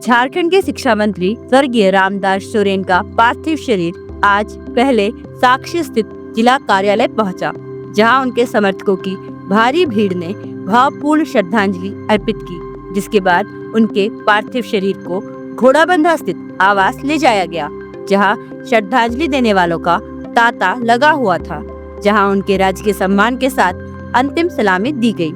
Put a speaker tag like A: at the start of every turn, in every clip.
A: झारखंड के शिक्षा मंत्री स्वर्गीय रामदास सोरेन का पार्थिव शरीर आज पहले साक्षी स्थित जिला कार्यालय पहुंचा, जहां उनके समर्थकों की भारी भीड़ ने भावपूर्ण श्रद्धांजलि अर्पित की, जिसके बाद उनके पार्थिव शरीर को घोड़ाबंधा स्थित आवास ले जाया गया, जहां श्रद्धांजलि देने वालों का तांता लगा हुआ था, जहां उनके राजकीय सम्मान के साथ अंतिम सलामी दी गई।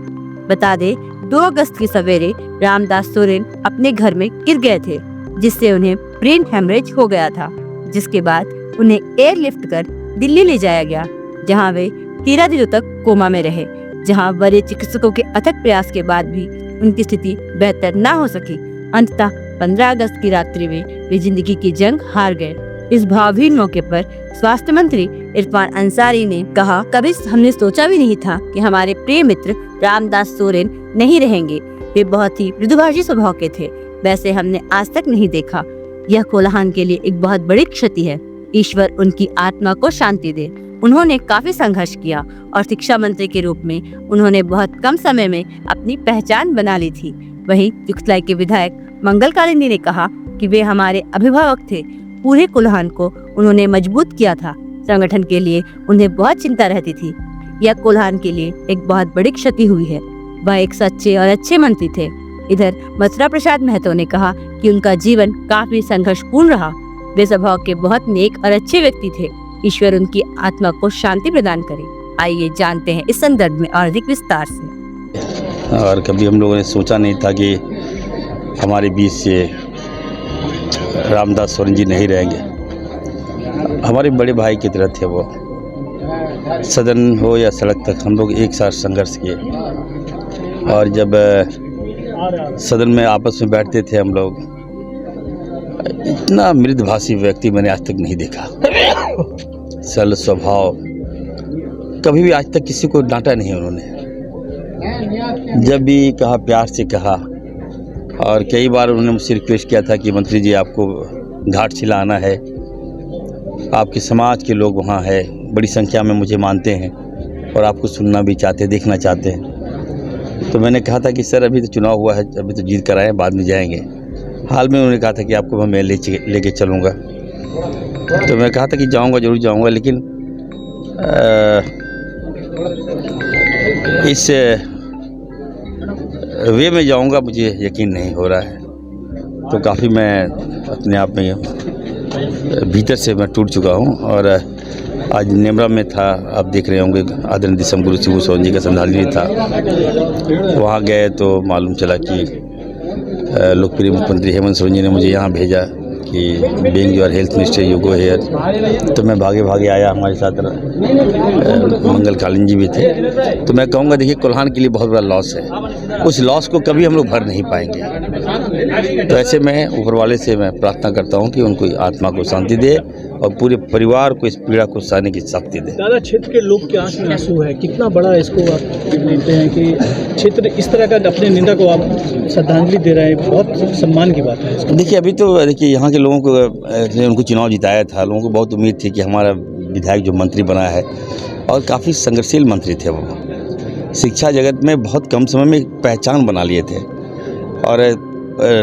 A: बता दे 2 अगस्त की सवेरे रामदास सोरेन अपने घर में गिर गए थे, जिससे उन्हें ब्रेन हेमरेज हो गया था, जिसके बाद उन्हें एयरलिफ्ट कर दिल्ली ले जाया गया, जहां वे 13 दिनों तक कोमा में रहे, जहां वरीय चिकित्सकों के अथक प्रयास के बाद भी उनकी स्थिति बेहतर न हो सकी। अंततः 15 अगस्त की रात्रि में वे जिंदगी की जंग हार गए। इस भावहीन मौके पर स्वास्थ्य मंत्री इरफान अंसारी ने कहा, कभी हमने सोचा भी नहीं था कि हमारे प्रिय मित्र रामदास सोरेन नहीं रहेंगे। वे बहुत ही मृदुभाषी स्वभाव के थे, वैसे हमने आज तक नहीं देखा। यह कोल्हान के लिए एक बहुत बड़ी क्षति है। ईश्वर उनकी आत्मा को शांति दे। उन्होंने काफी संघर्ष किया और शिक्षा मंत्री के रूप में उन्होंने बहुत कम समय में अपनी पहचान बना ली थी। वहीं जुगसलाई के विधायक मंगल कालिंदी ने कहा कि वे हमारे अभिभावक थे। पूरे कोल्हान को उन्होंने मजबूत किया था। संगठन के लिए उन्हें बहुत चिंता रहती थी। यह कोल्हान के लिए एक बहुत बड़ी क्षति हुई है। वह एक सच्चे और अच्छे मंत्री थे। इधर मथुरा प्रसाद महतो ने कहा कि उनका जीवन काफी संघर्षपूर्ण रहा। वे स्वभाव के बहुत नेक और अच्छे व्यक्ति थे। ईश्वर उनकी आत्मा को शांति प्रदान करे। आइए जानते हैं इस संदर्भ में और अधिक विस्तार से।
B: और कभी हम लोगों ने सोचा नहीं था कि हमारे बीच से रामदास सोरेन जी नहीं रहेंगे। हमारे बड़े भाई की तरह थे वो। सदन हो या सड़क तक हम लोग एक साथ संघर्ष किए, और जब सदन में आपस में बैठते थे हम लोग, इतना मृदुभाषी व्यक्ति मैंने आज तक नहीं देखा। सरल स्वभाव, कभी भी आज तक किसी को डांटा नहीं उन्होंने। जब भी कहा प्यार से कहा, और कई बार उन्होंने मुझसे रिक्वेस्ट किया था कि मंत्री जी आपको घाट छिलाना है, आपके समाज के लोग वहाँ है, बड़ी संख्या में मुझे मानते हैं और आपको सुनना भी चाहते हैं, देखना चाहते हैं। तो मैंने कहा था कि सर अभी तो चुनाव हुआ है, अभी तो जीत कर आए, बाद में जाएंगे। हाल में उन्होंने कहा था कि आपको मैं लेके चलूँगा, तो मैं कहा था कि जाऊँगा, जरूर जाऊँगा, लेकिन इस वे में जाऊँगा मुझे यकीन नहीं हो रहा है। तो काफ़ी मैं अपने आप में भीतर से मैं टूट चुका हूँ। और आज नेमरा में था, आप देख रहे होंगे, आदरणीय दिसम गुरु शिबू सोरेन जी का श्रद्धांजलि था। वहाँ गए तो मालूम चला कि लोकप्रिय मुख्यमंत्री हेमंत सोरेन जी ने मुझे यहाँ भेजा कि being your health minister you go here. तो मैं भागे भागे आया। हमारे साथ मंगल कालिंदी जी भी थे। तो मैं कहूँगा देखिए, कोल्हान के लिए बहुत बड़ा लॉस है। उस लॉस को कभी हम लोग भर नहीं पाएंगे। तो ऐसे में ऊपर वाले से मैं प्रार्थना करता हूँ कि उनको आत्मा को शांति दे और पूरे परिवार को इस पीड़ा को सहने की शक्ति दे।
C: दादा, क्षेत्र के लोग के आंख में आंसू है, कितना बड़ा इसको आप लेते हैं कि क्षेत्र इस तरह का अपने निंदा को आप श्रद्धांजलि दे रहे हैं, बहुत सम्मान की बात है।
B: देखिए, अभी तो देखिए यहाँ के लोगों को, उनको चुनाव जिताया था, लोगों को बहुत उम्मीद थी कि हमारा विधायक जो मंत्री बना है, और काफ़ी संघर्षशील मंत्री थे वो, शिक्षा जगत में बहुत कम समय में पहचान बना लिए थे। और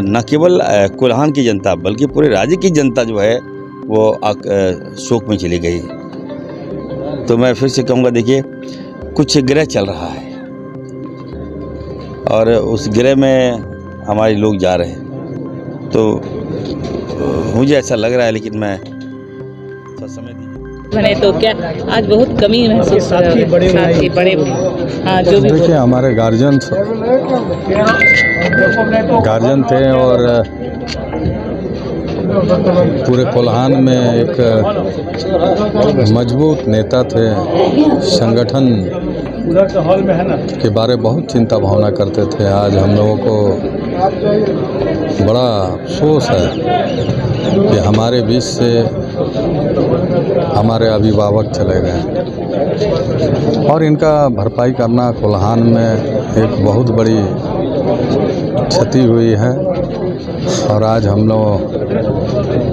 B: न केवल कोल्हान की जनता बल्कि पूरे राज्य की जनता जो है वो शोक में चली गई। तो मैं फिर से कहूँगा, देखिए कुछ ग्रह चल रहा है और उस ग्रह में हमारे लोग जा रहे हैं। तो मुझे ऐसा लग रहा है, लेकिन मैं थोड़ा समय दीजिए।
D: बने तो क्या आज बहुत कमी महसूस हो रही है। बड़े हाँ, जो भी
E: देखिए, हमारे गार्जियन थे और पूरे कोल्हान में एक मजबूत नेता थे। संगठन के बारे बहुत चिंता भावना करते थे। आज हम लोगों को बड़ा अफसोस है कि हमारे बीच से हमारे अभिभावक चले गए, और इनका भरपाई करना कोल्हान में एक बहुत बड़ी क्षति हुई है। और आज हम लोग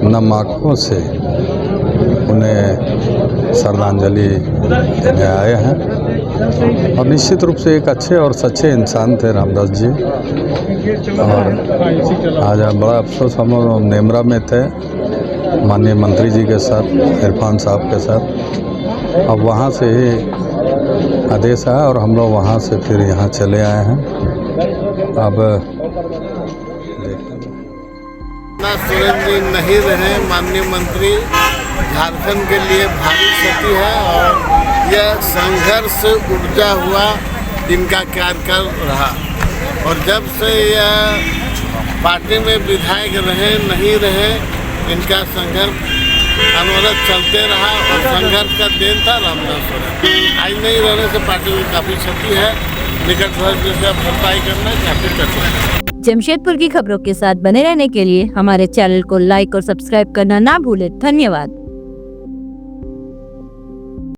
E: नम आँखों से उन्हें श्रद्धांजलि देने आए हैं। और निश्चित रूप से एक अच्छे और सच्चे इंसान थे रामदास जी। और आज बड़ा अफसोस हम लोग नेमरा में थे माननीय मंत्री जी के साथ, इरफान साहब के साथ। अब वहाँ से ही आदेश आया और हम लोग वहाँ से फिर यहाँ चले आए हैं। अब
F: सोरेन जी नहीं रहे माननीय मंत्री, झारखंड के लिए भारी क्षति है और यह संघर्ष उपजा हुआ इनका कार्यकाल रहा। और जब से यह पार्टी में विधायक रहे नहीं रहे, इनका संघर्ष अनवरत चलते रहा और संघर्ष का देन था रामदास सोरेन। आज नहीं रहने से पार्टी में काफ़ी क्षति है, निकट भविष्य से भरपाई करना काफ़ी कठिन है।
A: जमशेदपुर की खबरों के साथ बने रहने के लिए हमारे चैनल को लाइक और सब्सक्राइब करना ना भूलें। धन्यवाद।